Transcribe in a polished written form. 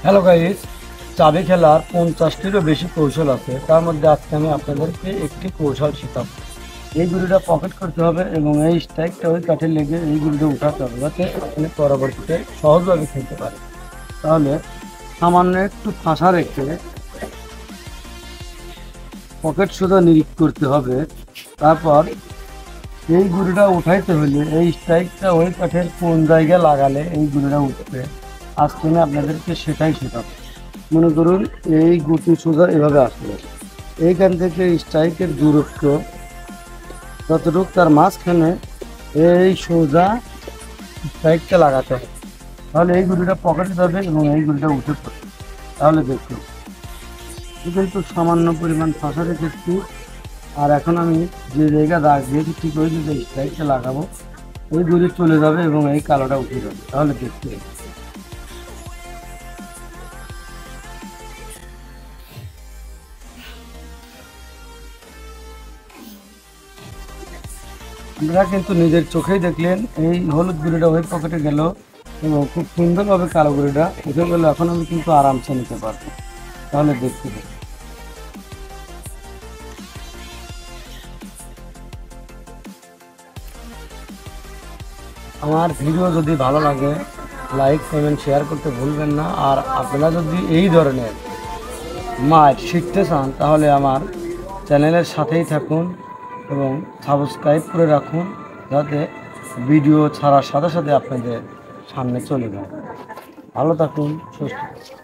Hello guys, চাবি খেলার 50টিরও বেশি কৌশল আছে। তার মধ্যে আজকে আমি আপনাদেরকে একটি কৌশল শেখাবো। এই গুলিটা পকেট করতে হবে এবং এই স্ট্রাইকটা ওই কাঠে লেগে এই গুলিটা উঠাতে হবে, যাতে আপনি পরবর্তীতে সহজভাবে খেলতে পারেন। তাহলে সামান্য একটু ফাঁসা রেখে পকেট সোজা নিরিখ করতে হবে। তারপর এই গুলিটা উঠাইতে হলে এই স্ট্রাইকটা ওই কাঠের কোন জায়গায় লাগালে এই গুলিটা উঠবে, আজকে আমি আপনাদেরকে সেটাই শেখাবো। মনে করুন এই গুটি সোজা এভাবে আসলো, এইখান থেকে স্ট্রাইকের দূরত্ব যতটুকু তার মাঝখানে এই সোজা স্ট্রাইকটা লাগাতে হবে। তাহলে এই গুটিটা পকেটে যাবে এবং এই গুটিটা উঠে পড়বে। তাহলে দেখুন, কিন্তু সামান্য পরিমাণ ফাঁসা রেখেছি। আর এখন আমি যে জায়গা দাগ দিয়েছি ঠিক ওই যে স্ট্রাইকটা লাগাবো, ওই গুলি চলে যাবে এবং এই কালোটা উঠে যাবে। তাহলে দেখতে আপনারা কিন্তু নিজের চোখেই দেখলেন এই হলুদ গুঁড়িটা ওই পকেটে গেল এবং খুব সুন্দরভাবে কালো গুঁড়িটা উঠে গেল। এখন আমি কিন্তু আরামসে নিতে পারবো। তাহলে দেখতে পাবো। আমার ভিডিও যদি ভালো লাগে, লাইক কমেন্ট শেয়ার করতে ভুলবেন না। আর আপনারা যদি এই ধরনের মাছ শিখতে চান তাহলে আমার চ্যানেলের সাথেই থাকুন এবং সাবস্ক্রাইব করে রাখুন, যাতে ভিডিও ছাড়ার সাথে সাথে আপনাদের সামনে চলে যায়। ভালো থাকুন, সুস্থ থাকুন।